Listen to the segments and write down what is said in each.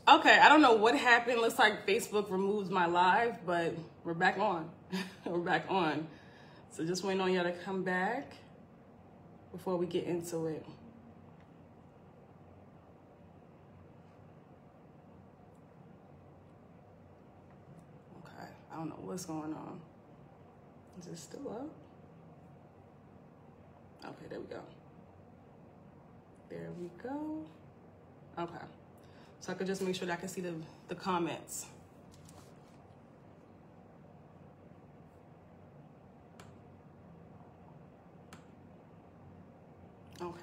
Okay, I don't know what happened. Looks like Facebook removed my live, but we're back on. We're back on. So just waiting on y'all to come back before we get into it. Okay, I don't know what's going on. Is it still up? Okay, there we go. There we go. Okay. So I could just make sure that I can see the comments. Okay.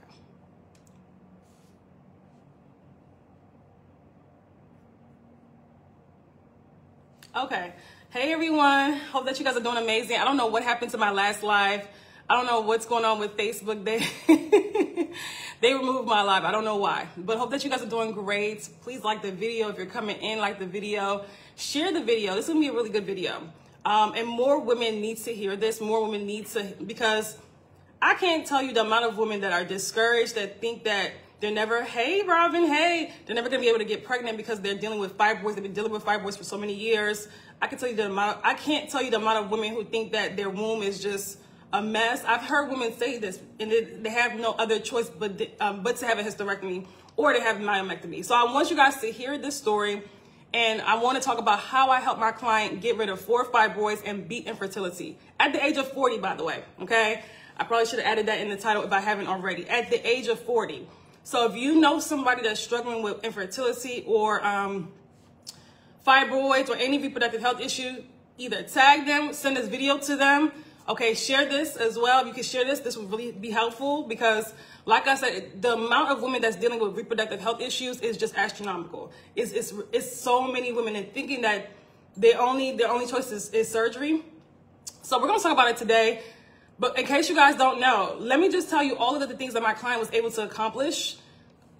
Okay. Hey everyone. Hope that you guys are doing amazing. I don't know what happened to my last live. I don't know what's going on with Facebook. They removed my live. I don't know why, but hope that you guys are doing great. Please like the video. If you're coming in, like the video, share the video. This is gonna be a really good video. And more women need to hear this. More women need to, because I can't tell you the amount of women that are discouraged, that think that they're never, hey, Robin, hey, they're never gonna be able to get pregnant because they're dealing with fibroids. They've been dealing with fibroids for so many years. I can't tell you the amount of women who think that their womb is just a mess. I've heard women say this, and they have no other choice but to have a hysterectomy or to have myomectomy. So I want you guys to hear this story, and I want to talk about how I helped my client get rid of 4 fibroids and beat infertility at the age of 40, by the way, okay? I probably should have added that in the title if I haven't already. At the age of 40. So if you know somebody that's struggling with infertility or fibroids or any reproductive health issue, either tag them, send this video to them. Okay, share this as well. If you can share this would really be helpful, because like I said, the amount of women that's dealing with reproductive health issues is just astronomical. It's so many women, and thinking that their only choice is surgery. So we're gonna talk about it today. But in case you guys don't know, let me just tell you all of the things that my client was able to accomplish.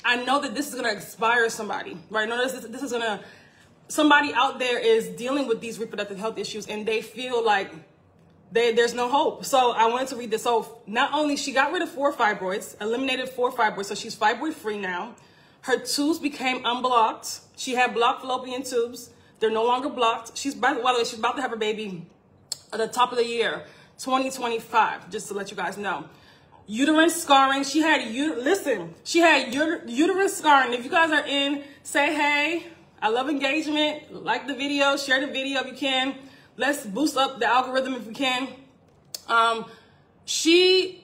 I know that this is gonna inspire somebody, right? No, this is gonna, somebody out there is dealing with these reproductive health issues and they feel like there's no hope. So I wanted to read this. So not only she got rid of 4 fibroids, eliminated 4 fibroids, so she's fibroid free now. Her tubes became unblocked. She had blocked fallopian tubes. They're no longer blocked. By the way, she's about to have her baby at the top of the year, 2025, just to let you guys know. Uterine scarring. She had uterine scarring. If you guys are in, say hey. I love engagement. Like the video, share the video if you can. Let's boost up the algorithm if we can. She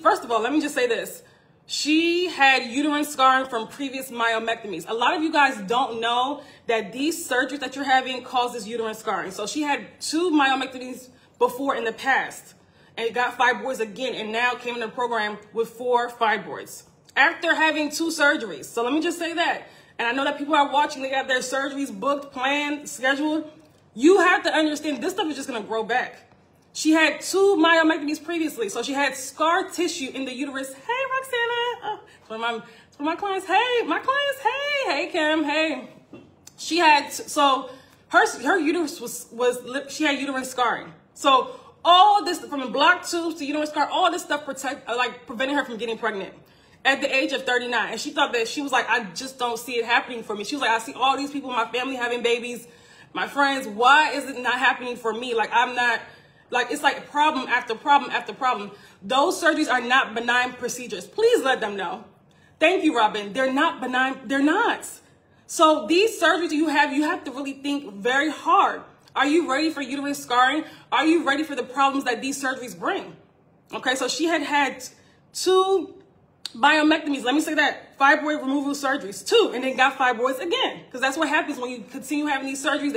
first of all, let me just say this. She had uterine scarring from previous myomectomies. A lot of you guys don't know that these surgeries that you're having causes uterine scarring. So she had 2 myomectomies before in the past and got fibroids again, and now came in the program with 4 fibroids after having 2 surgeries. So let me just say that. And I know that people are watching, they got their surgeries booked, planned, scheduled. You have to understand this stuff is just going to grow back. She had 2 myomectomies previously, so she had scar tissue in the uterus. Hey, Roxana. It's one of my clients. Hey, my clients. Hey, Kim. Hey. She had, so her uterus she had uterine scarring. So all this, from the blocked tubes to uterine scar, all this stuff prevented her from getting pregnant at the age of 39. And she thought that, she was like, I just don't see it happening for me. She was like, I see all these people in my family having babies, my friends, why is it not happening for me? Like, I'm not, like, it's like problem after problem after problem. Those surgeries are not benign procedures. Please let them know. Thank you, Robin. They're not benign. They're not. So these surgeries you have to really think very hard. Are you ready for uterine scarring? Are you ready for the problems that these surgeries bring? Okay, so she had 2 myomectomies. Let me say that. Fibroid removal surgeries, 2, and then got fibroids again. Because that's what happens when you continue having these surgeries.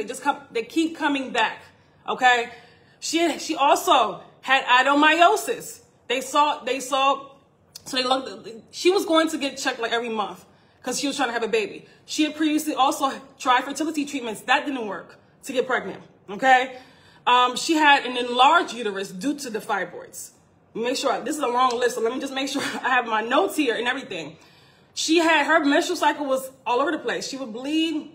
They keep coming back. Okay. She also had adenomyosis. She was going to get checked like every month because she was trying to have a baby. She had previously also tried fertility treatments. That didn't work to get pregnant. Okay. She had an enlarged uterus due to the fibroids. Make sure, this is a long list, so let me just make sure I have my notes here and everything. Her menstrual cycle was all over the place. She would bleed,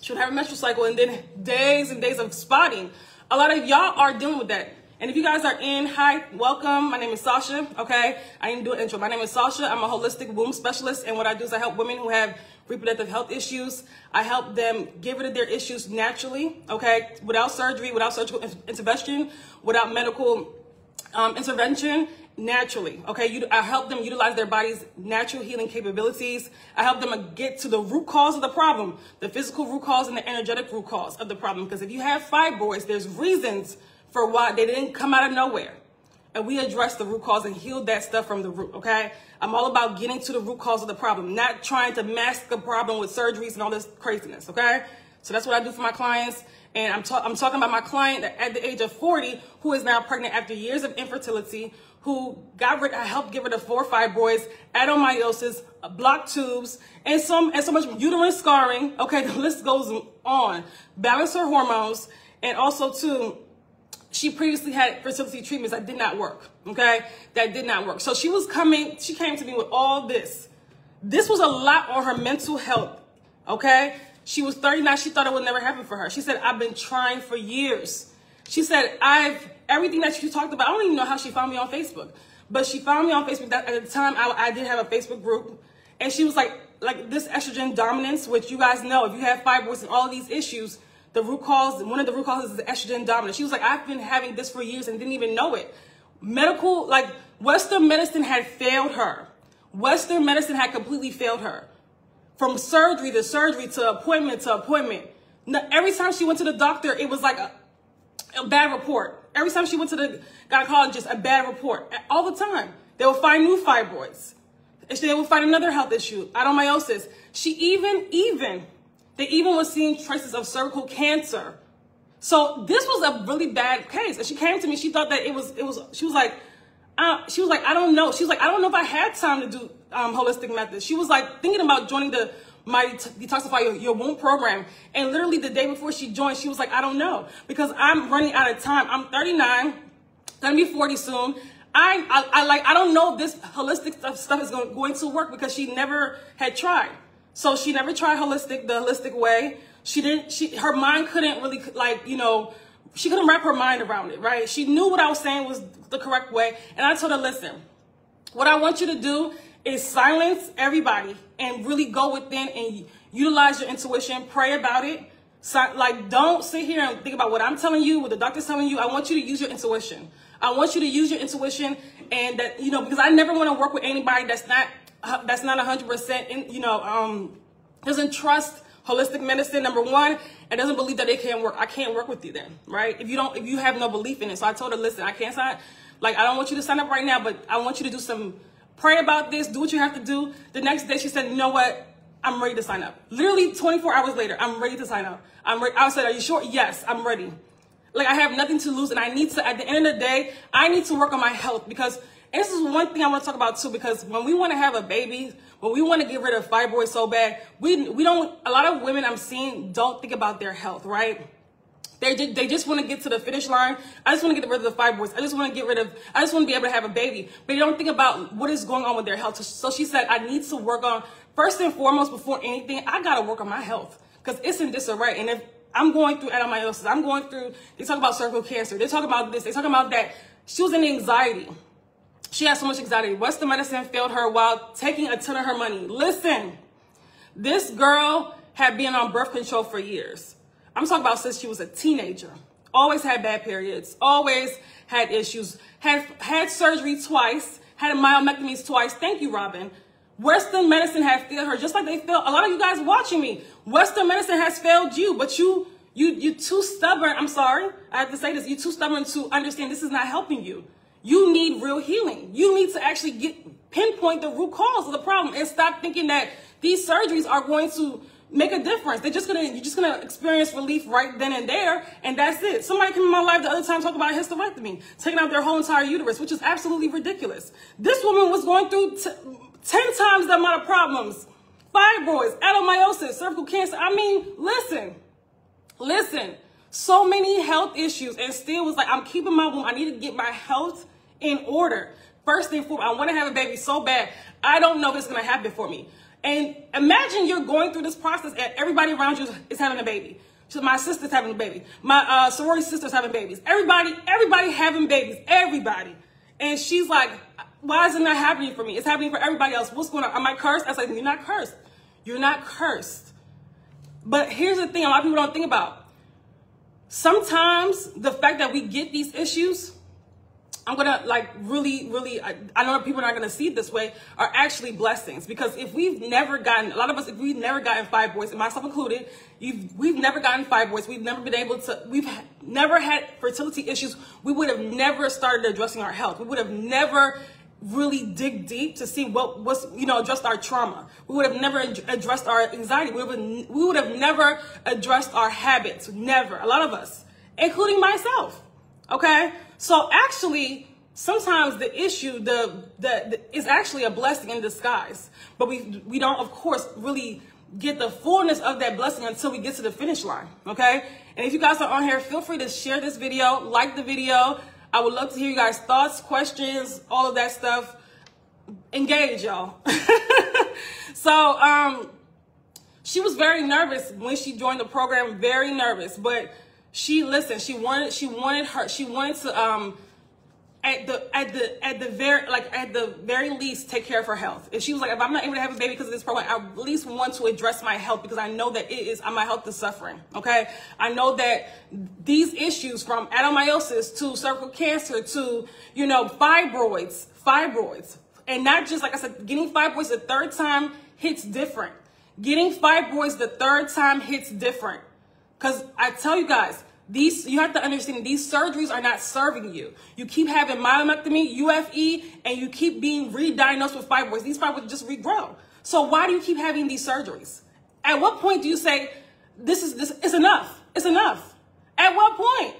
she would have a menstrual cycle, and then days and days of spotting. A lot of y'all are dealing with that. And if you guys are in, hi, welcome. My name is Sasha, okay? I didn't do an intro. My name is Sasha. I'm a holistic womb specialist, and what I do is I help women who have reproductive health issues. I help them get rid of their issues naturally, okay? Without surgery, without surgical intervention, without medical intervention, naturally, okay? I help them utilize their body's natural healing capabilities. I help them get to the root cause of the problem, the physical root cause and the energetic root cause of the problem. Because if you have fibroids, there's reasons for why they didn't come out of nowhere. And we address the root cause and heal that stuff from the root, okay? I'm all about getting to the root cause of the problem, not trying to mask the problem with surgeries and all this craziness, okay? So that's what I do for my clients. And I'm talking about my client at the age of 40 who is now pregnant after years of infertility, who I helped get rid of 4 fibroids, adenomyosis, blocked tubes, and so much uterine scarring. Okay, the list goes on. Balance her hormones, and also too, she previously had fertility treatments that did not work. Okay, that did not work. So she came to me with all this. This was a lot on her mental health. Okay, she was 39. She thought it would never happen for her. She said, I've been trying for years. She said, everything that she talked about, I don't even know how she found me on Facebook, but she found me on Facebook. At the time, I did have a Facebook group, and she was like this estrogen dominance, which you guys know, if you have fibroids and all of these issues, one of the root causes is estrogen dominance. She was like, I've been having this for years and didn't even know it. Western medicine had failed her. Western medicine had completely failed her. From surgery to surgery to appointment to appointment. Every time she went to the doctor, it was like a bad report. Every time she went to the gynecologist, a bad report. All the time. They would find new fibroids. They would find another health issue, adenomyosis. They even was seeing traces of cervical cancer. So this was a really bad case. And she came to me, she thought that she was like, I don't know. She was like, I don't know if I had time to do holistic methods. She was like thinking about joining the My Detoxify Your Womb program. And literally the day before she joined, she was like, I don't know, because I'm running out of time. I'm 39, gonna be 40 soon. I don't know if this holistic stuff is going to work, because she never had tried. So she never tried the holistic way. Her mind couldn't really, she couldn't wrap her mind around it, right? She knew what I was saying was the correct way. And I told her, listen, what I want you to do is silence everybody and really go within and utilize your intuition, pray about it. So, don't sit here and think about what I'm telling you, what the doctor's telling you. I want you to use your intuition. I want you to use your intuition, and that, because I never want to work with anybody that's not 100%, doesn't trust holistic medicine, number one, and doesn't believe that it can work. I can't work with you then, right? If you have no belief in it. So I told her, listen, I can't sign, I don't want you to sign up right now, but I want you to do pray about this, do what you have to do. The next day she said, you know what? I'm ready to sign up. Literally 24 hours later, I'm ready to sign up. I said, are you sure? Yes, I'm ready. I have nothing to lose, and I need to, at the end of the day, I need to work on my health, because, and this is one thing I want to talk about too, because when we want to have a baby, when we want to get rid of fibroids so bad, we don't, a lot of women I'm seeing don't think about their health, right? They just want to get to the finish line. I just want to get rid of the fibroids. I just want to be able to have a baby. But they don't think about what is going on with their health. So she said, I need to work on, first and foremost, before anything, I got to work on my health, because it's in disarray. And if I'm going through adenomyosis, they talk about cervical cancer, they talk about this, they talk about that. She was in anxiety. She had so much anxiety. Western medicine failed her while taking a ton of her money. Listen, this girl had been on birth control for years. I'm talking about since she was a teenager. Always had bad periods. Always had issues. Had surgery twice. Had myomectomies twice. Thank you, Robin. Western medicine has failed her, just like they failed a lot of you guys watching me. Western medicine has failed you, but you're too stubborn. I'm sorry, I have to say this. You're too stubborn to understand this is not helping you. You need real healing. You need to actually pinpoint the root cause of the problem and stop thinking that these surgeries are going to make a difference. You're just gonna experience relief right then and there, and that's it. Somebody came in my life the other time talking about hysterectomy, taking out their whole entire uterus, which is absolutely ridiculous. This woman was going through 10 times the amount of problems. Fibroids, adenomyosis, cervical cancer. I mean, listen. So many health issues, and still was like, I'm keeping my womb. I need to get my health in order. First and foremost, I want to have a baby so bad. I don't know if it's going to happen for me. And imagine you're going through this process and everybody around you is having a baby. My sister's having a baby. My sorority sister's having babies. Everybody having babies. Everybody. And she's like, why is it not happening for me? It's happening for everybody else. What's going on? Am I cursed? I was like, you're not cursed. You're not cursed. But here's the thing a lot of people don't think about. Sometimes the fact that we get these issues, I'm going to like really, I know people are not going to see it this way, are actually blessings. Because if we've never gotten, a lot of us, if we've never gotten fibroids, and myself included, we've never gotten fibroids, we've never been able to, we've never had fertility issues, we would have never started addressing our health. We would have never really dig deep to see what's, addressed our trauma. We would have never addressed our anxiety. We would have never addressed our habits. Never. A lot of us, including myself. Okay? So actually, sometimes the issue is actually a blessing in disguise. But we don't, of course, really get the fullness of that blessing until we get to the finish line. Okay? And if you guys are on here, feel free to share this video, like the video. I would love to hear you guys' thoughts, questions, all of that stuff. Engage, y'all. So, she was very nervous when she joined the program, very nervous. But she wanted to at the very least take care of her health. And she was like, if I'm not able to have a baby because of this program, I at least want to address my health because I know that my health is suffering. Okay, I know that these issues from adenomyosis to cervical cancer to fibroids, and not just like I said, getting fibroids the third time hits different. Getting fibroids the third time hits different, because I tell you guys. You have to understand these surgeries are not serving you. You keep having myomectomy, UFE, and you keep being re-diagnosed with fibroids. These fibroids just regrow. So why do you keep having these surgeries? At what point do you say, this is enough? It's enough. At what point?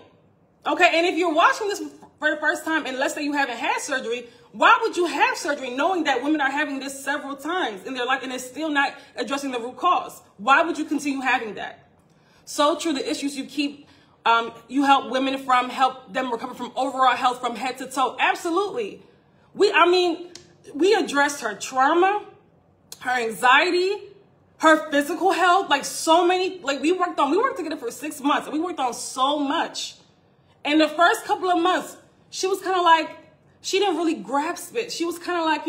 Okay, and if you're watching this for the first time, and let's say you haven't had surgery, why would you have surgery knowing that women are having this several times in their life and it's still not addressing the root cause? Why would you continue having that? So true, the issues you keep you help women help them recover from overall health from head to toe. Absolutely. We addressed her trauma, her anxiety, her physical health, we worked together for 6 months and we worked on so much. And the first couple of months, she was kind of like, she didn't really grasp it. She was kind of like,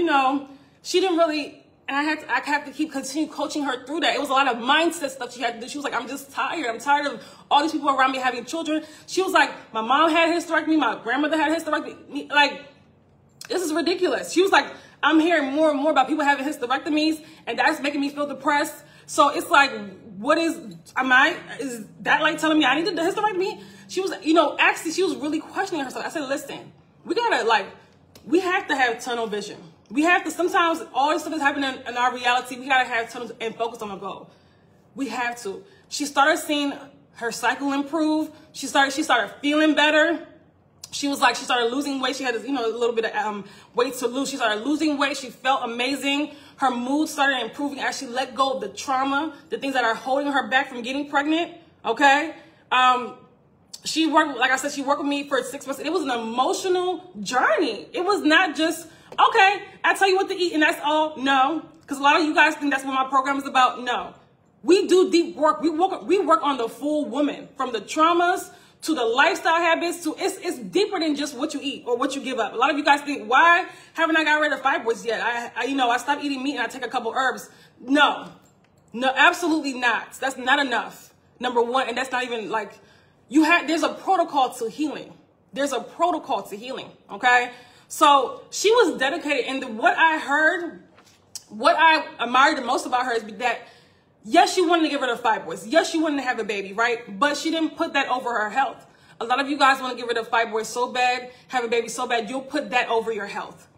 she didn't really, and I have to continue coaching her through that. It was a lot of mindset stuff she had to do. She was like, I'm just tired. I'm tired of all these people around me having children. She was like, my mom had a hysterectomy. My grandmother had a hysterectomy. Like, this is ridiculous. She was like, I'm hearing more and more about people having hysterectomies, and that's making me feel depressed. So it's like, is that like telling me I need a hysterectomy? She was, actually, she was really questioning herself. I said, listen, we have to have tunnel vision. We have to, sometimes all this stuff is happening in our reality. We got to have tunnels and focus on a goal. We have to. She started seeing her cycle improve. She started feeling better. She started losing weight. She had a little bit of weight to lose. She started losing weight. She felt amazing. Her mood started improving as she let go of the trauma, the things that are holding her back from getting pregnant. Okay. She worked, like I said, she worked with me for 6 months. It was an emotional journey. It was not just, okay, I tell you what to eat and that's all. No, because a lot of you guys think that's what my program is about. No, we do deep work. We work on the full woman, from the traumas to the lifestyle habits to it's deeper than just what you eat or what you give up. A lot of you guys think, why haven't I got rid of fibroids yet? I stopped eating meat and I take a couple herbs. No, absolutely not. That's not enough. Number one, and that's not even like. There's a protocol to healing. There's a protocol to healing, okay? So she was dedicated, and what I admired the most about her is that, yes, she wanted to get rid of fibroids. Yes, she wanted to have a baby, right? But she didn't put that over her health. A lot of you guys want to get rid of fibroids so bad, have a baby so bad, you'll put that over your health.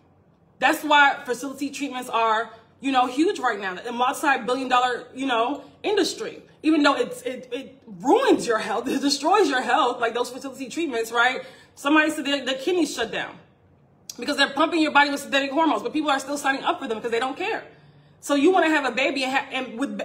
That's why fertility treatments are, huge right now. A multi-billion-dollar, industry. Even though it ruins your health, it destroys your health, like those fertility treatments, right? Somebody said their kidneys shut down because they're pumping your body with synthetic hormones, but people are still signing up for them because they don't care. So you want to have a baby and with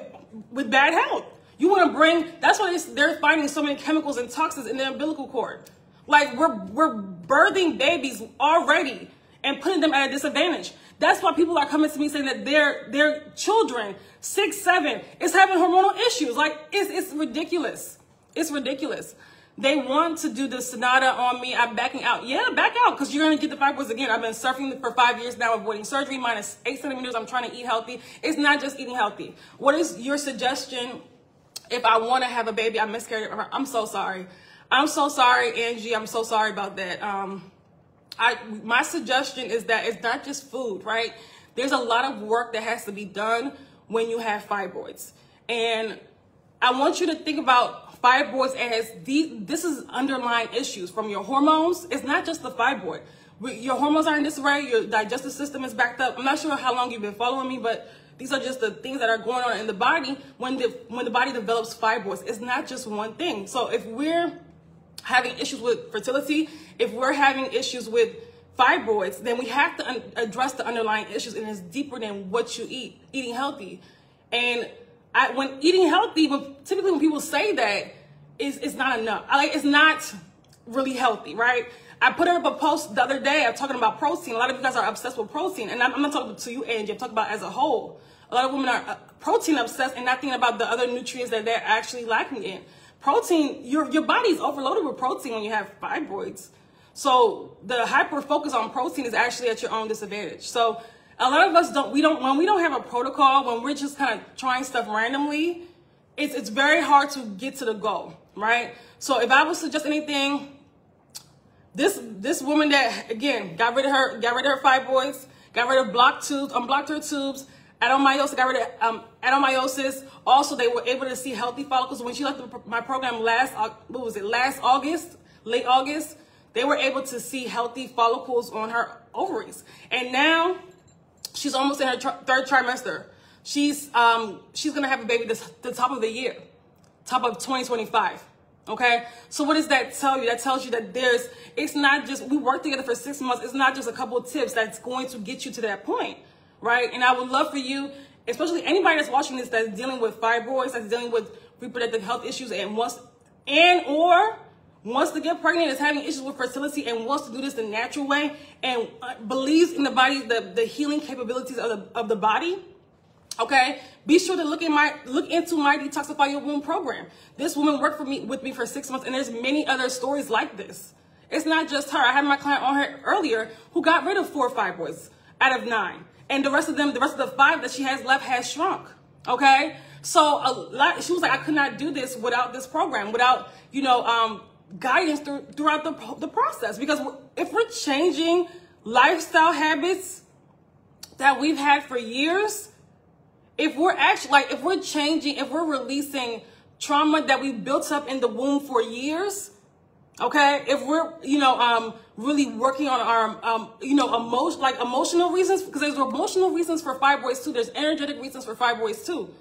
bad health. You want to bring, that's why they're finding so many chemicals and toxins in the umbilical cord. Like we're birthing babies already and putting them at a disadvantage. That's why people are coming to me saying that their children, 6, 7, is having hormonal issues. Like, it's ridiculous. It's ridiculous. They want to do the Sonata on me. I'm backing out. Yeah, back out, because you're going to get the fibroids again. I've been suffering for 5 years now, avoiding surgery, minus 8 centimeters. I'm trying to eat healthy. It's not just eating healthy. What is your suggestion if I want to have a baby? I miscarried. I'm so sorry. I'm so sorry, Angie. I'm so sorry about that. My suggestion is that it's not just food, right? There's a lot of work that has to be done when you have fibroids. And I want you to think about fibroids as this is underlying issues from your hormones. It's not just the fibroid. Your hormones are in disarray. Your digestive system is backed up. I'm not sure how long you've been following me, but these are just the things that are going on in the body when the body develops fibroids. It's not just one thing. So if we're having issues with fertility, if we're having issues with fibroids, then we have to address the underlying issues, and it's deeper than what you eat. Eating healthy. And when eating healthy, typically when people say that, it's not enough. It's not really healthy, right? I put up a post the other day. I'm talking about protein. A lot of you guys are obsessed with protein, and I'm not talking to you, Angie. I'm talking about as a whole. A lot of women are protein obsessed and not thinking about the other nutrients that they're actually lacking in. Protein, your body is overloaded with protein when you have fibroids. So the hyperfocus on protein is actually at your own disadvantage. So a lot of us when we don't have a protocol, when we're just kind of trying stuff randomly, it's very hard to get to the goal, right? So if I was to suggest anything, this woman that, again, got rid of her fibroids, got rid of unblocked her tubes, adenomyosis, got rid of adenomyosis. Also, they were able to see healthy follicles. When she left my program last August, late August, they were able to see healthy follicles on her ovaries. And now she's almost in her third trimester. She's gonna have a baby the top of the year, top of 2025. Okay, so what does that tell you? That tells you that it's not just, we work together for 6 months. It's not just a couple of tips that's going to get you to that point, right? And I would love for you, especially anybody that's watching this, that's dealing with fibroids, that's dealing with reproductive health issues, and wants to get pregnant, is having issues with fertility, and wants to do this the natural way, and believes in the body, the healing capabilities of the body. Okay, be sure to look into my Detoxify Your Womb program. This woman worked with me for 6 months, and there's many other stories like this. It's not just her. I had my client on here earlier who got rid of 4 fibroids out of 9, and the rest of the 5 that she has left has shrunk. Okay, so she was like, I could not do this without this program, without guidance throughout the process. Because if we're changing lifestyle habits that we've had for years, if we're releasing trauma that we built up in the womb for years, okay, if we're really working on our emotional reasons, because there's emotional reasons for fibroids too, there's energetic reasons for fibroids too.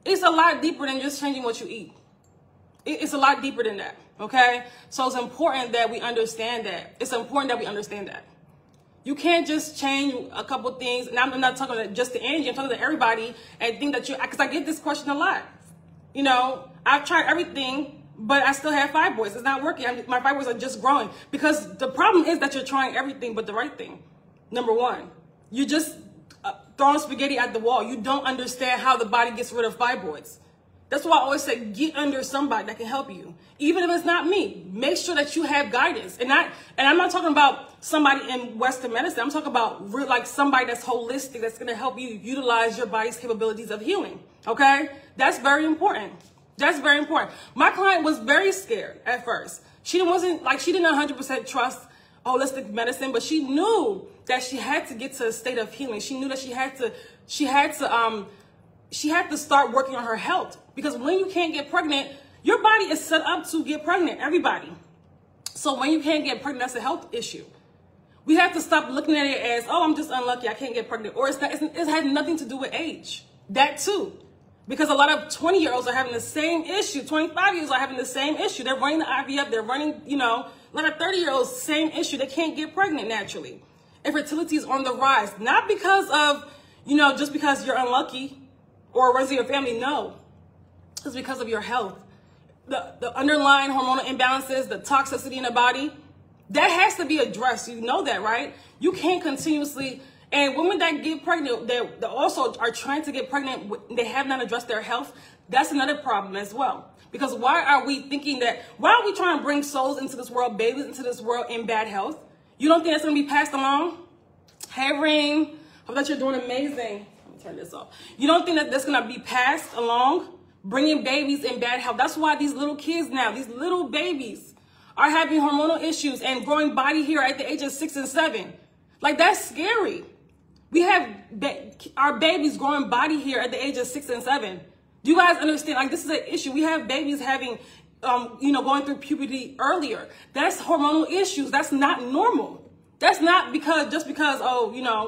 It's a lot deeper than just changing what you eat. It's a lot deeper than that, okay? So it's important that we understand that. It's important that we understand that. You can't just change a couple things, and I'm not talking just to Angie, I'm talking to everybody, and think that because I get this question a lot. I've tried everything, but I still have fibroids. It's not working. My fibroids are just growing. Because the problem is that you're trying everything but the right thing. Number one, you're just throwing spaghetti at the wall. You don't understand how the body gets rid of fibroids. That's why I always say, get under somebody that can help you. Even if it's not me, make sure that you have guidance. And I'm not talking about somebody in Western medicine. I'm talking about somebody that's holistic, that's going to help you utilize your body's capabilities of healing. Okay? That's very important. That's very important. My client was very scared at first. She didn't 100% trust holistic medicine, but she knew that she had to get to a state of healing. She knew that she had to start working on her health, because when you can't get pregnant, your body is set up to get pregnant, everybody. So when you can't get pregnant, that's a health issue. We have to stop looking at it as, oh, I'm just unlucky, I can't get pregnant. Or it had nothing to do with age. That too. Because a lot of 20-year-olds are having the same issue. 25-year-olds are having the same issue. They're running the IVF, they're running, a lot of 30-year-olds, same issue. They can't get pregnant naturally. Infertility is on the rise. Not because of, just because you're unlucky or runs in your family. No. It's because of your health. The underlying hormonal imbalances, the toxicity in the body, that has to be addressed. You know that, right? You can't continuously, and women that get pregnant, they also are trying to get pregnant, they have not addressed their health. That's another problem as well. Because why are we trying to bring souls into this world, babies into this world in bad health? You don't think that's going to be passed along? Hey, Reem, hope that you're doing amazing. Let me turn this off. You don't think that that's going to be passed along? Bringing babies in bad health. That's why these little kids now, these little babies are having hormonal issues and growing body hair at the age of 6 and 7. Like, that's scary. We have our babies growing body hair at the age of 6 and 7. Do you guys understand? Like, this is an issue. We have babies having, going through puberty earlier. That's hormonal issues. That's not normal. That's not just because,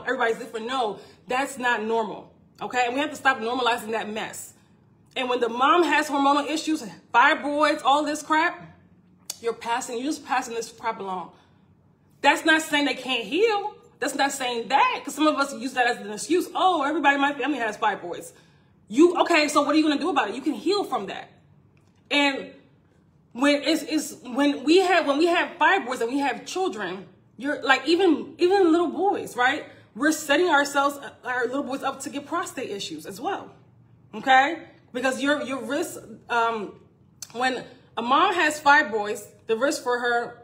everybody's different. No, that's not normal. Okay? And we have to stop normalizing that mess. And when the mom has hormonal issues, fibroids, all this crap, you're just passing this crap along. That's not saying they can't heal. That's not saying that, because some of us use that as an excuse. Oh, everybody in my family has fibroids. Okay, so what are you going to do about it? You can heal from that. And when we have fibroids and we have children, you're like, even little boys, right? We're setting our little boys up to get prostate issues as well. Okay? Because your risk, when a mom has fibroids, the risk for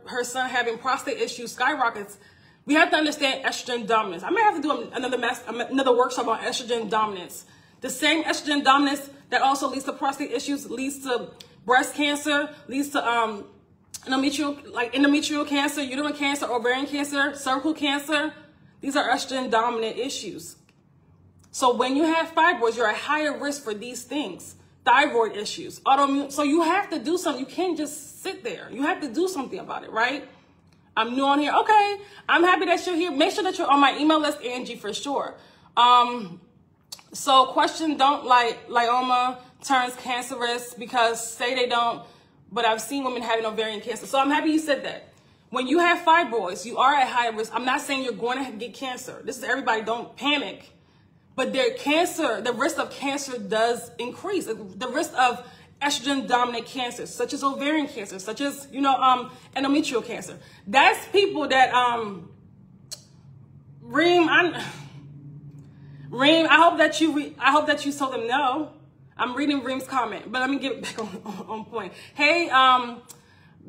her son having prostate issues skyrockets. We have to understand estrogen dominance. I may have to do another workshop on estrogen dominance. The same estrogen dominance that also leads to prostate issues leads to breast cancer, leads to endometrial cancer, uterine cancer, ovarian cancer, cervical cancer. These are estrogen dominant issues. So when you have fibroids, you're at higher risk for these things. Thyroid issues, autoimmune. So you have to do something. You can't just sit there. You have to do something about it, right? I'm new on here. Okay. I'm happy that you're here. Make sure that you're on my email list, Angie, for sure. So question, don't lymphoma turns cancerous, because say they don't, but I've seen women having ovarian cancer. So I'm happy you said that. When you have fibroids, you are at higher risk. I'm not saying you're going to get cancer. This is everybody, don't panic. But the risk of cancer does increase. The risk of estrogen dominant cancers, such as ovarian cancer, such as, endometrial cancer. That's people that, Reem, I hope that you told them no. I'm reading Reem's comment, but let me get back on point. Hey,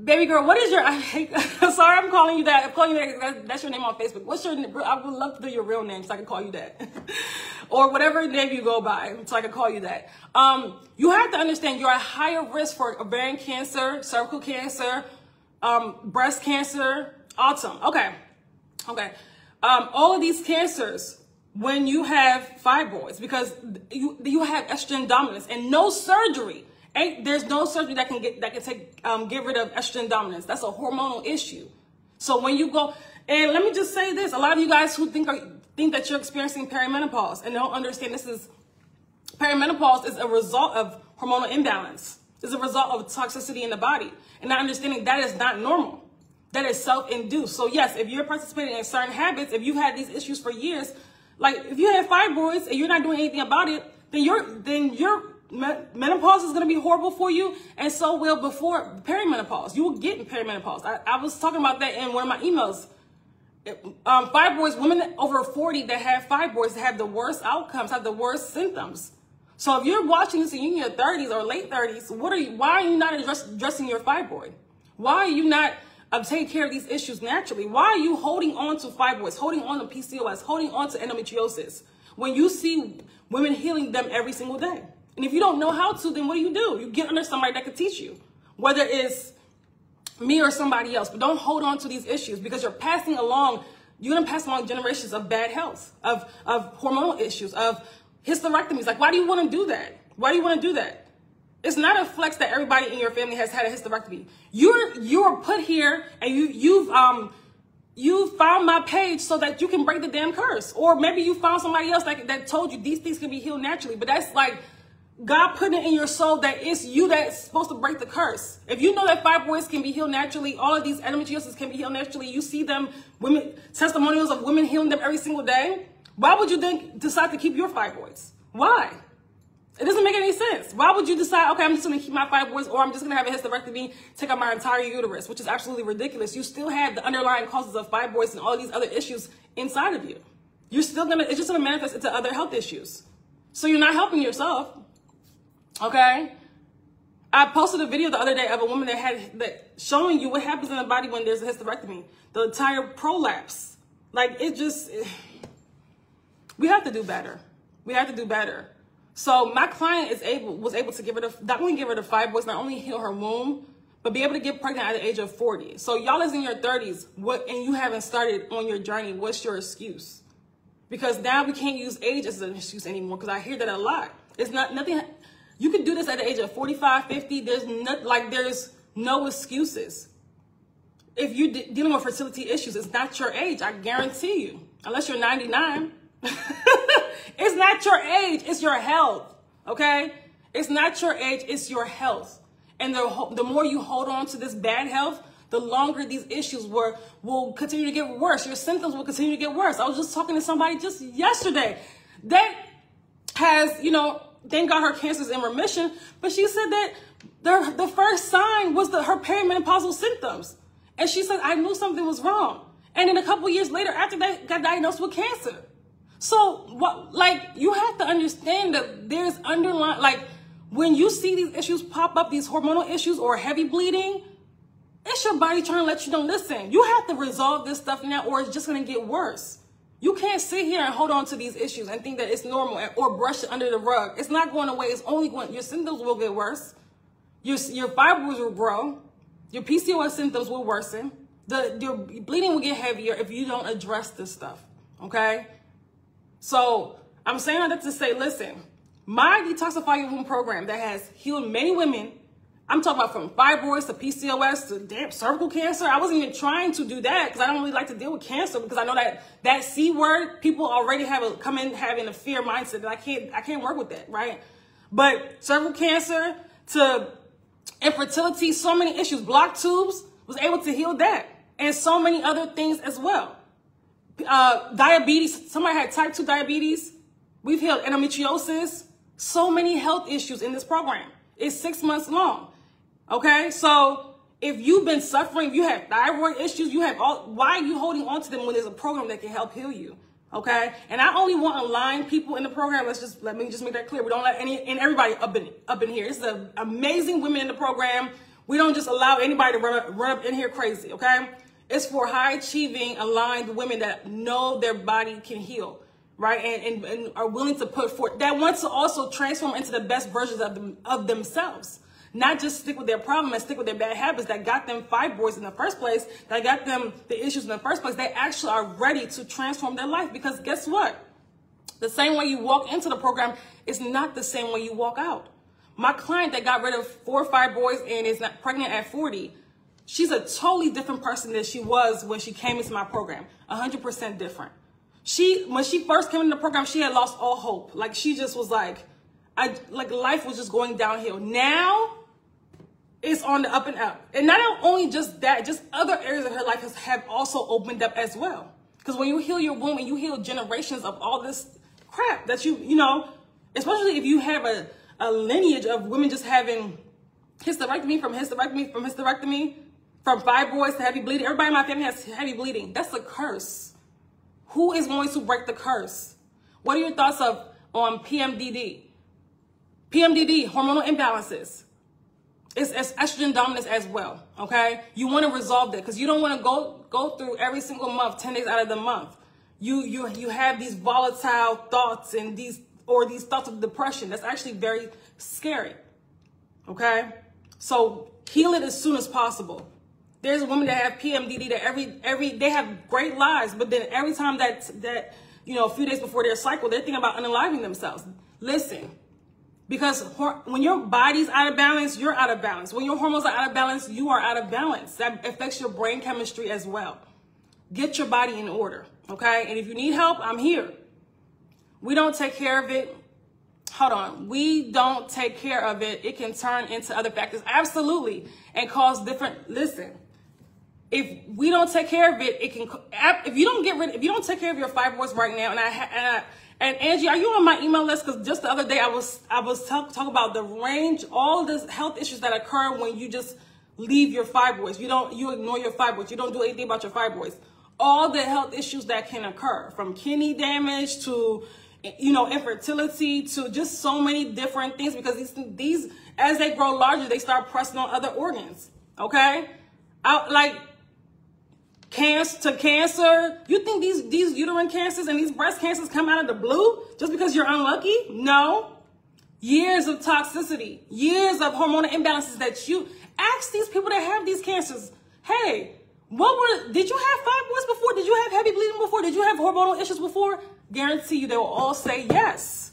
baby girl, what is your, sorry, I'm calling you that. I'm calling you that. That's your name on Facebook. What's your, I would love to do your real name so I can call you that. Or whatever name you go by, so I can call you that. You have to understand you're at higher risk for ovarian cancer, cervical cancer, breast cancer, autism. Okay. All of these cancers, when you have fibroids, because you have estrogen dominance, and no surgery. There's no surgery that can get rid of estrogen dominance. That's a hormonal issue. So when you go, and let me just say this: a lot of you guys who think that you're experiencing perimenopause and don't understand perimenopause is a result of hormonal imbalance. It's a result of toxicity in the body, and not understanding that is not normal. That is self-induced. So yes, if you're participating in certain habits, if you've had these issues for years, like if you have fibroids and you're not doing anything about it, then your menopause is going to be horrible for you, and so will before perimenopause. You will get in perimenopause. I was talking about that in one of my emails. Fibroids, women over 40 that have fibroids have the worst outcomes, have the worst symptoms. So if you're watching this and you're in your 30s or late 30s, why are you not addressing your fibroid? Why are you not taking care of these issues naturally? Why are you holding on to fibroids, holding on to PCOS, holding on to endometriosis, when you see women healing them every single day? And if you don't know how to, then what do? You get under somebody that can teach you, whether it's me or somebody else. But don't hold on to these issues, because you're going to pass along generations of bad health, of hormonal issues, of hysterectomies. Like, why do you want to do that? Why do you want to do that? It's not a flex that everybody in your family has had a hysterectomy. You're put here, and you found my page so that you can break the damn curse. Or maybe you found somebody else that told you these things can be healed naturally. But that's like God putting it in your soul that it's you that's supposed to break the curse. If you know that fibroids can be healed naturally, all of these endometriosis can be healed naturally, you see testimonials of women healing them every single day, why would you then decide to keep your fibroids? Why? It doesn't make any sense. Why would you decide, okay, I'm just going to keep my fibroids, or I'm just going to have a hysterectomy, take out my entire uterus, which is absolutely ridiculous. You still have the underlying causes of fibroids and all these other issues inside of you. It's just going to manifest into other health issues. So you're not helping yourself. Okay? I posted a video the other day of a woman that showing you what happens in the body when there's a hysterectomy. The entire prolapse. Like, we have to do better. We have to do better. So my client was able to not only give her the fibroids, not only heal her womb, but be able to get pregnant at the age of 40. So y'all is in your 30s, and you haven't started on your journey, what's your excuse? Because now we can't use age as an excuse anymore, because I hear that a lot. It's not nothing. You can do this at the age of 45, 50. There's no excuses. If you're dealing with fertility issues, it's not your age, I guarantee you. Unless you're 99. It's not your age, it's your health, okay? It's not your age, it's your health. And the more you hold on to this bad health, the longer these issues will continue to get worse. Your symptoms will continue to get worse. I was just talking to somebody just yesterday that has, thank God her cancer's in remission, but she said that the first sign was her perimenopausal symptoms. And she said, I knew something was wrong. And then a couple years later, after that, got diagnosed with cancer. So, you have to understand that there's underlying, when you see these issues pop up, these hormonal issues or heavy bleeding, it's your body trying to let you know, listen, you have to resolve this stuff now or it's just going to get worse. You can't sit here and hold on to these issues and think that it's normal or brush it under the rug. It's not going away. It's only your symptoms will get worse. Your fibroids will grow. Your PCOS symptoms will worsen. Your bleeding will get heavier if you don't address this stuff, okay? So I'm saying that to say, listen, my Detoxify Your Womb program that has healed many women, I'm talking about from fibroids to PCOS to cervical cancer. I wasn't even trying to do that because I don't really like to deal with cancer because I know that C word, people already come in having a fear mindset that I can't work with that, right? But cervical cancer to infertility, so many issues, blocked tubes, was able to heal that. And so many other things as well. Diabetes, somebody had type 2 diabetes. We've healed endometriosis. So many health issues in this program. It's 6 months long. Okay, so if you've been suffering, if you have thyroid issues, why are you holding on to them when there's a program that can help heal you? Okay, and I only want aligned people in the program. Let me just make that clear. We don't let everybody up in here. It's the amazing women in the program. We don't just allow anybody to run up in here crazy. Okay, it's for high achieving, aligned women that know their body can heal, right, and are willing to put forth, that want to also transform into the best versions of themselves. Not just stick with their problem and stick with their bad habits that got them fibroids in the first place, that got them the issues in the first place. They actually are ready to transform their life because guess what? The same way you walk into the program is not the same way you walk out. My client that got rid of 4 fibroids and is not pregnant at 40, she's a totally different person than she was when she came into my program. 100% different. When she first came into the program, she had lost all hope. Like she just was like life was just going downhill. Now, it's on the up and up. And not only just that, just other areas of her life have also opened up as well. Because when you heal your womb and you heal generations of all this crap that especially if you have a lineage of women just having hysterectomy, from fibroids to heavy bleeding. Everybody in my family has heavy bleeding. That's a curse. Who is going to break the curse? What are your thoughts on PMDD? PMDD, hormonal imbalances. It's estrogen dominance as well, okay? You want to resolve that because you don't want to go through every single month, 10 days out of the month. You have these volatile thoughts and these thoughts of depression. That's actually very scary, okay? So heal it as soon as possible. There's women that have PMDD that they have great lives, but then every time that a few days before their cycle, they're thinking about unaliving themselves. Listen. Because when your body's out of balance, you're out of balance. When your hormones are out of balance, you are out of balance. That affects your brain chemistry as well. Get your body in order, okay? And if you need help, I'm here. We don't take care of it. Hold on. We don't take care of it. It can turn into other factors. Absolutely. And cause different, listen. If we don't take care of it, it can, if you don't take care of your fibroids right now, and Angie, are you on my email list? Because just the other day I was talking about the range, all the health issues that occur when you just leave your fibroids. You ignore your fibroids. You don't do anything about your fibroids. All the health issues that can occur, from kidney damage to you know, infertility, to just so many different things, because these as they grow larger, they start pressing on other organs. Okay, like cancer. You think these uterine cancers and these breast cancers come out of the blue just because you're unlucky? No. Years of toxicity, years of hormonal imbalances that you ask these people that have these cancers. Hey, did you have fibroids before? Did you have heavy bleeding before? Did you have hormonal issues before? Guarantee you they will all say yes.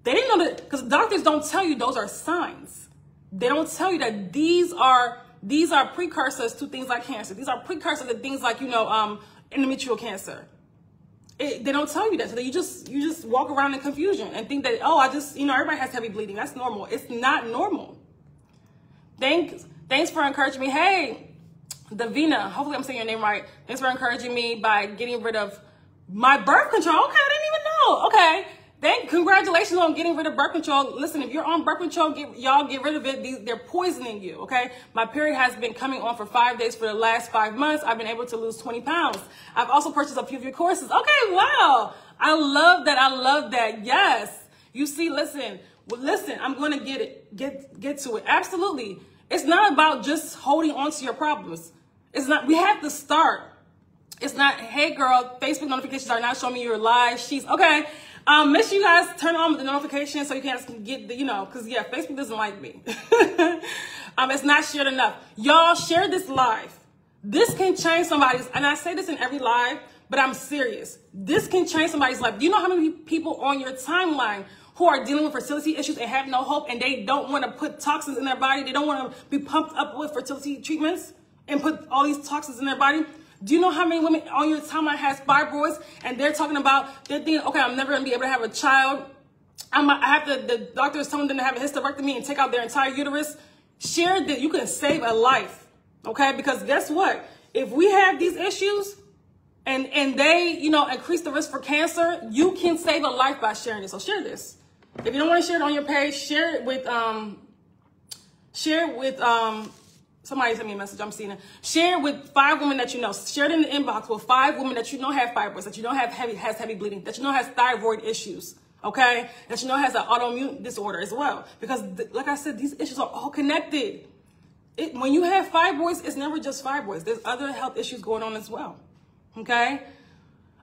They didn't know that, because doctors don't tell you those are signs. They don't tell you that these are precursors to things like cancer. These are precursors to things like, you know, endometrial cancer. They don't tell you that. So you just walk around in confusion and think that, oh, everybody has heavy bleeding. That's normal. It's not normal. Thanks for encouraging me. Hey, Davina, hopefully I'm saying your name right. Thanks for encouraging me by getting rid of my birth control. Okay, I didn't even know. Okay. Congratulations on getting rid of birth control. Listen, if you're on birth control, y'all get rid of it. They're poisoning you, okay? My period has been coming on for 5 days for the last 5 months. I've been able to lose 20 pounds. I've also purchased a few of your courses. Okay, wow. I love that. I love that. Yes. You see, listen, I'm going to get to it. Absolutely. It's not about just holding on to your problems. It's not, we have to start. It's not, hey girl, Facebook notifications are not showing me your live. Okay. Make sure you guys turn on the notifications so you can get the, you know, because yeah, Facebook doesn't like me. It's not shared enough. Y'all share this live. This can change somebody's, and I say this in every live, but I'm serious. This can change somebody's life. Do you know how many people on your timeline who are dealing with fertility issues and have no hope, and they don't want to put toxins in their body? They don't want to be pumped up with fertility treatments and put all these toxins in their body? Do you know how many women on your timeline has fibroids, and they're talking about, they're thinking, okay, I'm never going to be able to have a child. The doctor is telling them to have a hysterectomy and take out their entire uterus. Share that you can save a life, okay? Because guess what? If we have these issues and they, you know, increase the risk for cancer, you can save a life by sharing this. So share this. If you don't want to share it on your page, share it with somebody sent me a message. I'm seeing it. Share it with 5 women that you know. Share it in the inbox with 5 women that you know have fibroids, that you know has heavy bleeding, that you know has thyroid issues, okay? That you know has an autoimmune disorder as well. Because, like I said, these issues are all connected. When you have fibroids, it's never just fibroids. There's other health issues going on as well, okay?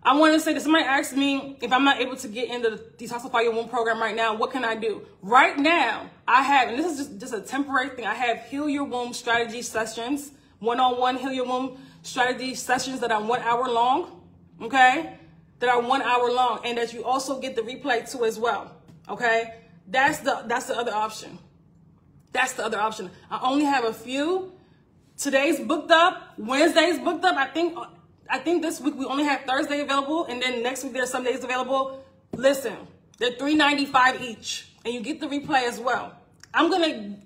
I want to say that somebody asked me if I'm not able to get into the Detoxify Your Womb program right now, what can I do? Right now, I have, and this is just a temporary thing, I have Heal Your Womb strategy sessions, one-on-one Heal Your Womb strategy sessions that are 1 hour long, okay? That are 1 hour long, and that you also get the replay too as well, okay? That's the other option. That's the other option. I only have a few. Today's booked up. Wednesday's booked up. I think this week we only have Thursday available, and then next week there's some days available. Listen, they're $3.95 each, and you get the replay as well. I'm gonna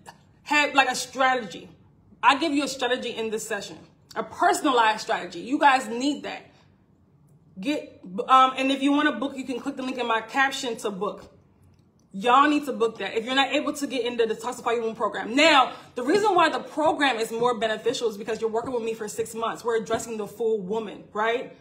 have like a strategy. I give you a strategy in this session, a personalized strategy. You guys need that. And if you want to book, you can click the link in my caption to book. Y'all need to book that if you're not able to get into the Toxify Your Womb program. Now, the reason why the program is more beneficial is because you're working with me for 6 months. We're addressing the full woman, right?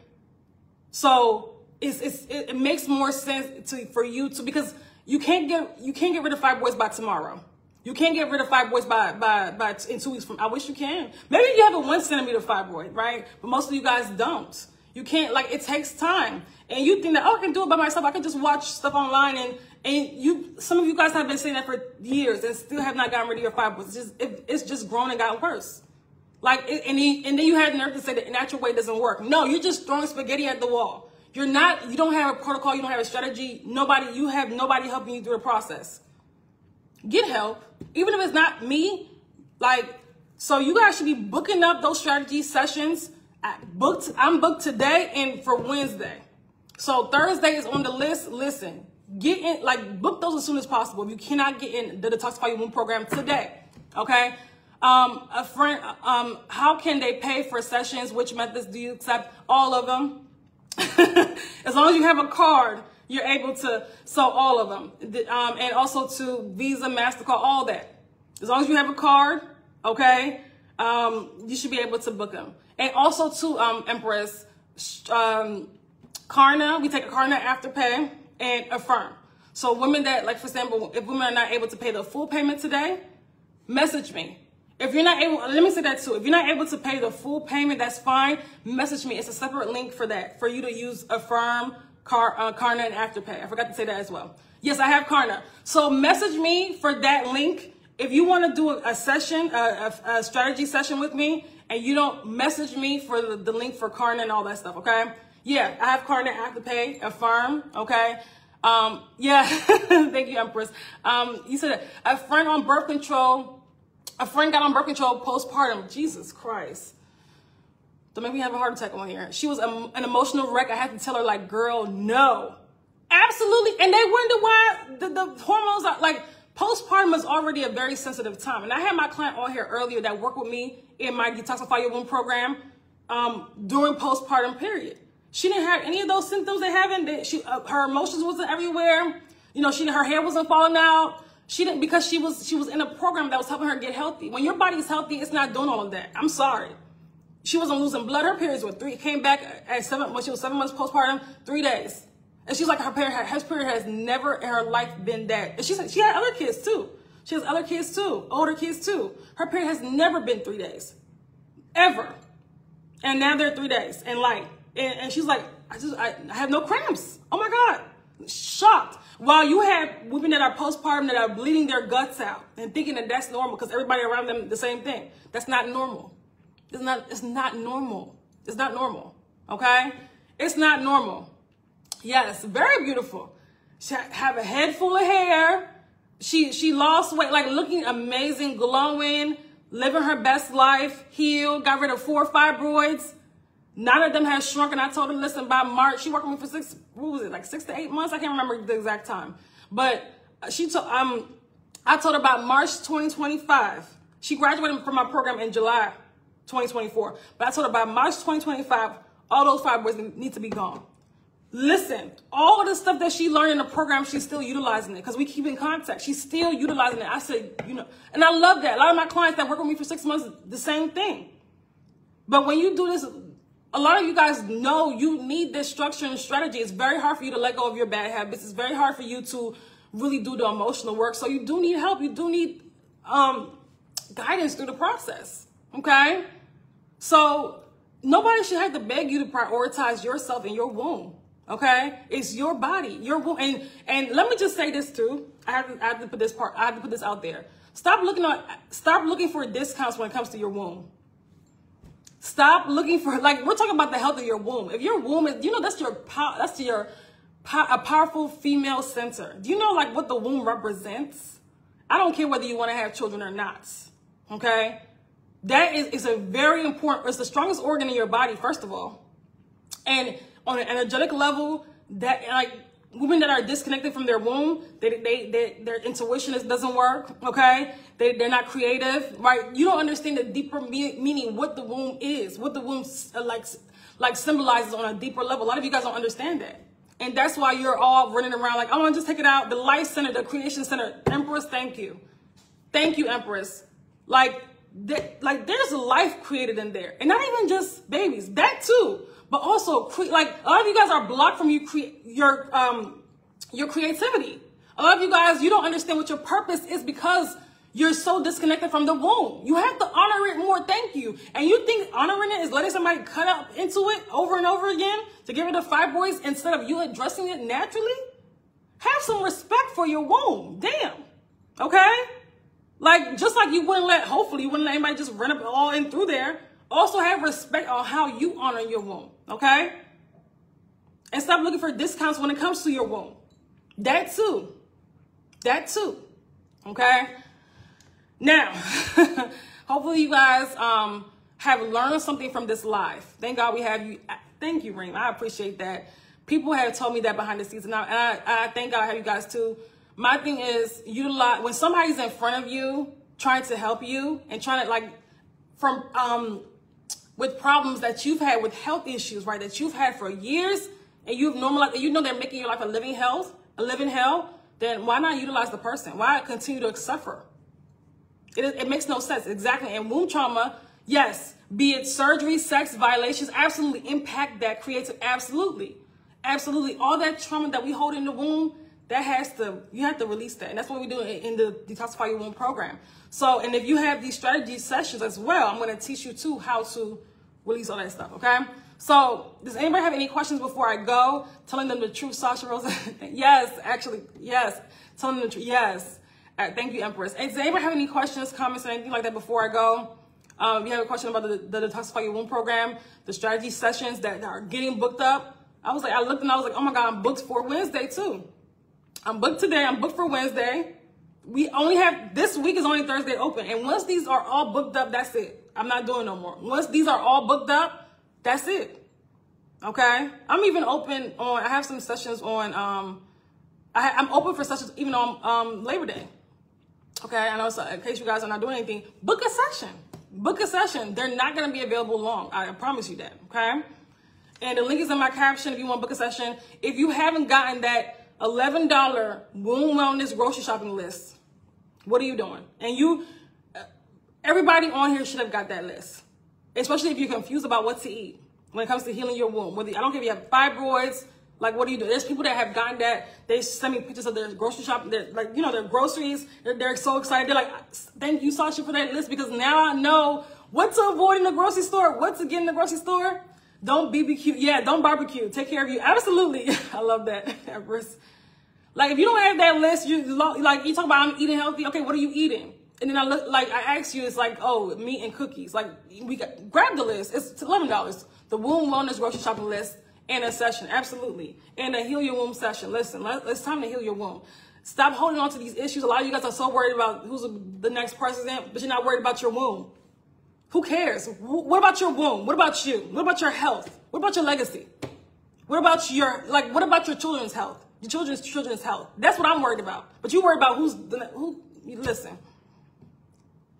So it makes more sense for you to, because you can't get rid of fibroids by tomorrow. You can't get rid of fibroids by in 2 weeks from. I wish you can. Maybe you have a 1 centimeter fibroid, right? But most of you guys don't. You can't, like, it takes time. And you think that, oh, I can do it by myself. I can just watch stuff online, and some of you guys have been saying that for years and still have not gotten rid of your fibroids. It's just grown and gotten worse. Like, and then you had nerve to say that the natural way doesn't work. No, you're just throwing spaghetti at the wall. You don't have a protocol. You don't have a strategy. You have nobody helping you through the process. Get help, even if it's not me. Like, so you guys should be booking up those strategy sessions. I'm booked today and for Wednesday. So Thursday is on the list. Listen, get in, like, book those as soon as possible. If you cannot get in the Detoxify Your Womb program today, okay? A friend, how can they pay for sessions? Which methods do you accept? All of them. As long as you have a card, you're able to sell all of them. And also to Visa, MasterCard, all that. As long as you have a card, okay, you should be able to book them. And also to Empress, Klarna, we take a Klarna Afterpay, and Affirm. So women that, like for example, if women are not able to pay the full payment today, message me. If you're not able, let me say that too. If you're not able to pay the full payment, that's fine. Message me. It's a separate link for that, for you to use Affirm, Klarna, and Afterpay. I forgot to say that as well. Yes, I have Klarna. So message me for that link. If you want to do a session, a strategy session with me, and you don't message me for the link for Klarna and all that stuff, okay? Yeah, I have Klarna, Afterpay, Affirm, okay? Yeah, thank you, Empress. You said a friend on birth control, a friend got on birth control postpartum. Jesus Christ. Don't make me have a heart attack on here. She was an emotional wreck. I had to tell her, like, girl, no. Absolutely. And they wonder why the hormones are, like, postpartum is already a very sensitive time. And I had my client on here earlier that worked with me in my Detoxify Your Womb program during postpartum period. She didn't have any of those symptoms they having. Her emotions wasn't everywhere. You know, her hair wasn't falling out. She didn't, because she was in a program that was helping her get healthy. When your body is healthy, it's not doing all of that. I'm sorry. She wasn't losing blood. Her periods were came back at when she was 7 months postpartum, 3 days. And she's like, her period has never in her life been that. And she had other kids too. She has other kids too, older kids too. Her period has never been 3 days, ever. And now they're 3 days and light. And she's like, I have no cramps. Oh my God, shocked. While you have women that are postpartum that are bleeding their guts out and thinking that that's normal because everybody around them the same thing. That's not normal. It's not normal. It's not normal. Okay? It's not normal. Yes, very beautiful. She have a head full of hair. She lost weight, like looking amazing, glowing, living her best life, healed, got rid of 4 fibroids. None of them has shrunk, and I told her, listen, by March, she worked with me for 6 to 8 months? I can't remember the exact time. But I told her about March 2025. She graduated from my program in July 2024. But I told her by March 2025, all those fibroids need to be gone. Listen, all of the stuff that she learned in the program, she's still utilizing it because we keep in contact. She's still utilizing it. I said, you know, and I love that. A lot of my clients that work with me for 6 months, the same thing. But when you do this, a lot of you guys know you need this structure and strategy. It's very hard for you to let go of your bad habits. It's very hard for you to really do the emotional work. So you do need help. You do need guidance through the process. Okay? So nobody should have to beg you to prioritize yourself and your womb. Okay? It's your body, your womb. And let me just say this too. I have to put this out there. Stop looking for discounts when it comes to your womb. Stop looking for, like, we're talking about the health of your womb. If your womb is, you know, that's a powerful female center. Do you know, like, what the womb represents? I don't care whether you want to have children or not. Okay? That is a very important, it's the strongest organ in your body, first of all. And on an energetic level, that, like, women that are disconnected from their womb, their intuition doesn't work, okay? They're not creative, right? You don't understand the deeper meaning, what the womb is, what the womb like symbolizes on a deeper level. A lot of you guys don't understand that. And that's why you're all running around like, I want to just take it out. The life center, the creation center. Empress, thank you. Thank you, Empress. Like there's life created in there. And not even just babies, that too. But also, like, a lot of you guys are blocked from your creativity. A lot of you guys, you don't understand what your purpose is because you're so disconnected from the womb. You have to honor it more. Thank you. And you think honoring it is letting somebody cut up into it over and over again to get rid of fibroids instead of you addressing it naturally? Have some respect for your womb. Damn. Okay? Like, just like you wouldn't hopefully you wouldn't let anybody just run up all in through there. Also have respect on how you honor your womb, okay? And stop looking for discounts when it comes to your womb. That too. That too, okay? Now, hopefully you guys have learned something from this live. Thank God we have you. Thank you, Reem. I appreciate that. People have told me that behind the scenes, and I thank God I have you guys too. My thing is, utilize, when somebody's in front of you trying to help you and trying to, like, with problems that you've had with health issues, right, that you've had for years, and you've normalized, you know they're making your life a living hell, then why not utilize the person? Why continue to suffer? It makes no sense. Exactly. And womb trauma, yes, be it surgery, sex, violations, absolutely impact that creative. Absolutely. Absolutely. All that trauma that we hold in the womb, you have to release that. And that's what we do in the Detoxify Your Womb program. So, and if you have these strategy sessions as well, I'm going to teach you too how to release all that stuff, okay? So, does anybody have any questions before I go? Telling them the truth, Sasha Rosa? Yes, actually, yes. Telling them the truth, yes. Thank you, Empress. And does anybody have any questions, comments, or anything like that before I go? You have a question about the Detoxify Your Womb program, the strategy sessions that are getting booked up. I looked and I was like, oh my God, I'm booked for Wednesday too. I'm booked today. I'm booked for Wednesday. We only have, this week is only Thursday open. And once these are all booked up, that's it. I'm not doing no more. Once these are all booked up, that's it. Okay? I'm even open on, I have some sessions on, I'm open for sessions even on Labor Day. Okay? I know, so in case you guys are not doing anything, book a session. Book a session. They're not going to be available long. I promise you that. Okay? And the link is in my caption if you want to book a session. If you haven't gotten that $11 womb wellness grocery shopping list, what are you doing? And everybody on here should have got that list, especially if you're confused about what to eat when it comes to healing your womb. I don't care if you have fibroids, like what do you do? There's people that have gotten that. They send me pictures of their grocery shopping, their groceries. They're so excited. They're like, thank you, Sasha, for that list, because now I know what to avoid in the grocery store, what to get in the grocery store. Don't BBQ. Yeah, don't barbecue. Take care of you. Absolutely. I love that, Empress. Like, if you don't have that list, you talk about I'm eating healthy. Okay, what are you eating? And then I ask you, it's like, oh, meat and cookies. Like, grab the list. It's $11. The womb wellness grocery shopping list and a session. Absolutely. And a heal your womb session. Listen, it's time to heal your womb. Stop holding on to these issues. A lot of you guys are so worried about who's the next president, but you're not worried about your womb. Who cares? What about your womb? What about you? What about your health? What about your legacy? What about your children's health? Your children's health. That's what I'm worried about. But you worry about listen.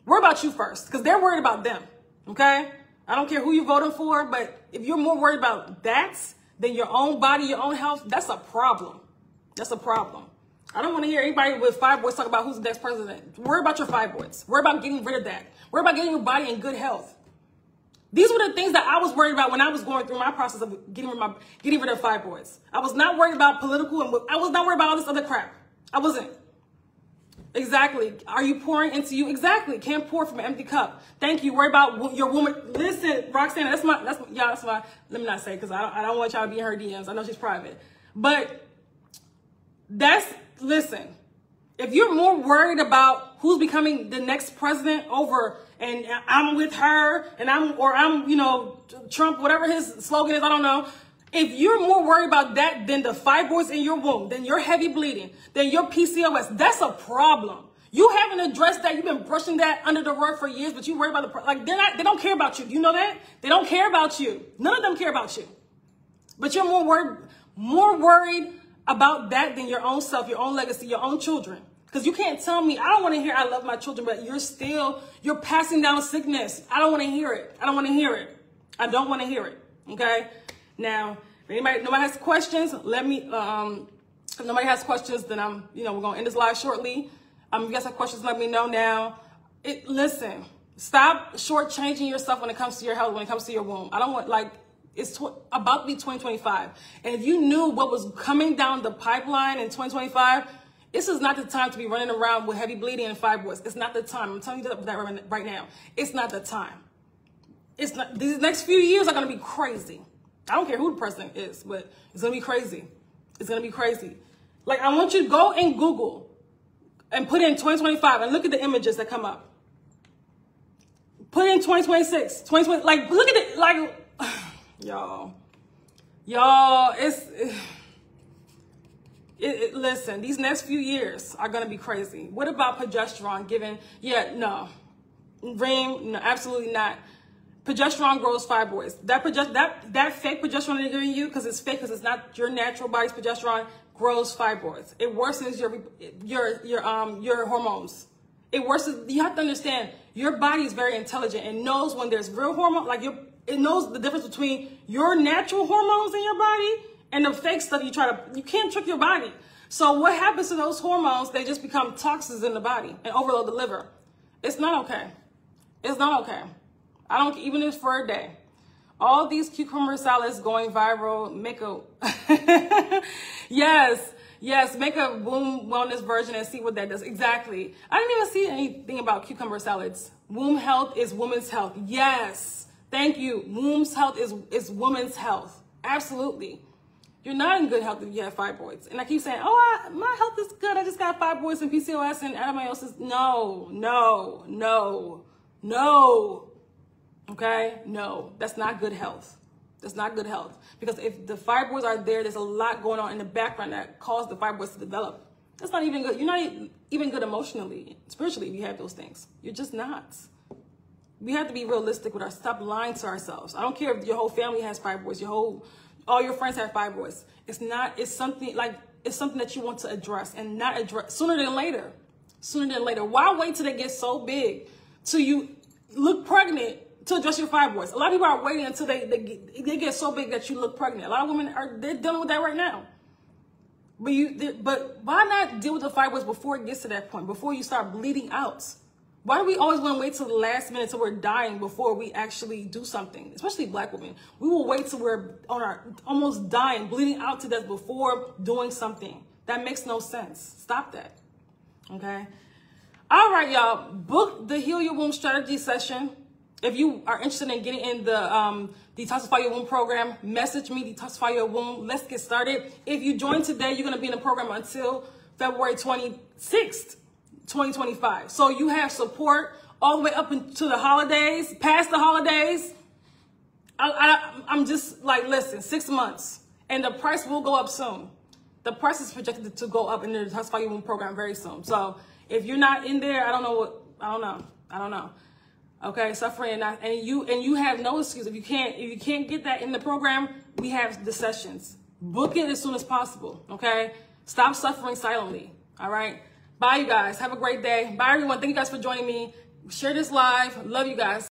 Worry about you first, because they're worried about them. Okay? I don't care who you're voting for, but if you're more worried about that than your own body, your own health, that's a problem. That's a problem. I don't want to hear anybody with fibroids talk about who's the next president. Worry about your fibroids. Worry about getting rid of that. Worry about getting your body in good health. These were the things that I was worried about when I was going through my process of getting rid of fibroids. I was not worried about political, and I was not worried about all this other crap. I wasn't. Exactly. Are you pouring into you? Exactly. Can't pour from an empty cup. Thank you. Worry about your woman. Listen, Roxanne, that's my, let me not say, because I don't want y'all to be in her DMs. I know she's private. But listen, if you're more worried about who's becoming the next president and I'm with her, and I'm Trump, whatever his slogan is, I don't know. If you're more worried about that than the fibroids in your womb, than your heavy bleeding, than your PCOS, that's a problem. You haven't addressed that. You've been brushing that under the rug for years, but you worry about they don't care about you. Do you know that? They don't care about you. None of them care about you. But you're more worried about that than your own self, your own legacy, your own children. Because you can't tell me, I don't want to hear I love my children, but you're passing down sickness. I don't want to hear it. I don't want to hear it. I don't want to hear it. Okay? Now, if nobody has questions, let me, if nobody has questions, then we're going to end this live shortly. If you guys have questions, let me know now. Listen, stop shortchanging yourself when it comes to your health, when it comes to your womb. I don't want, it's about to be 2025. And if you knew what was coming down the pipeline in 2025, this is not the time to be running around with heavy bleeding and fibroids. It's not the time. I'm telling you that right now. It's not the time. It's not. These next few years are going to be crazy. I don't care who the president is, but it's going to be crazy. It's going to be crazy. I want you to go and Google and put in 2025 and look at the images that come up. Put in 2026, 2020, look at it, y'all, listen, these next few years are going to be crazy. What about progesterone given? Yeah, no. Reem, no, absolutely not. Progesterone grows fibroids. That fake progesterone they're giving you, because it's fake, because it's not your natural body's progesterone, grows fibroids. It worsens your hormones. It worsens. You have to understand, your body is very intelligent and knows when there's real hormone. It knows the difference between your natural hormones in your body and the fake stuff you can't trick your body. So what happens to those hormones? They just become toxins in the body and overload the liver. It's not okay. It's not okay. I don't, even if it's for a day. All these cucumber salads going viral. Make a yes, make a womb wellness version and see what that does. Exactly. I didn't even see anything about cucumber salads. Womb health is women's health. Yes. Thank you. Womb's health is women's health. Absolutely. You're not in good health if you have fibroids. And I keep saying, oh, my health is good. I just got fibroids and PCOS and adenomyosis. No. Okay? No, that's not good health. That's not good health. Because if the fibroids are there, there's a lot going on in the background that caused the fibroids to develop. That's not even good. You're not even good emotionally, spiritually, if you have those things. You're just not. We have to be realistic with ourselves. Stop lying to ourselves. I don't care if your whole family has fibroids, all your friends have fibroids. It's something that you want to address and not address sooner than later. Why wait till they get so big till you look pregnant to address your fibroids? A lot of people are waiting until they get so big that you look pregnant. A lot of women they're dealing with that right now. But why not deal with the fibroids before it gets to that point, before you start bleeding out? Why do we always want to wait till the last minute till we're dying before we actually do something? Especially Black women. We will wait till we're almost dying, bleeding out to death before doing something. That makes no sense. Stop that. Okay? All right, y'all. Book the Heal Your Womb Strategy session. If you are interested in getting in the Detoxify Your Womb program, message me, Detoxify Your Womb. Let's get started. If you join today, you're going to be in the program until February 26th. 2025. So you have support all the way up into the holidays, past the holidays. I'm just like, listen, 6 months. And the price will go up soon. The price is projected to go up in the Detoxify Your Womb program very soon. So if you're not in there, I don't know. Okay, suffering and you have no excuse. If you can't get that in the program, we have the sessions. Book it as soon as possible. Okay? Stop suffering silently. All right? Bye, you guys. Have a great day. Bye, everyone. Thank you guys for joining me. Share this live. Love you guys.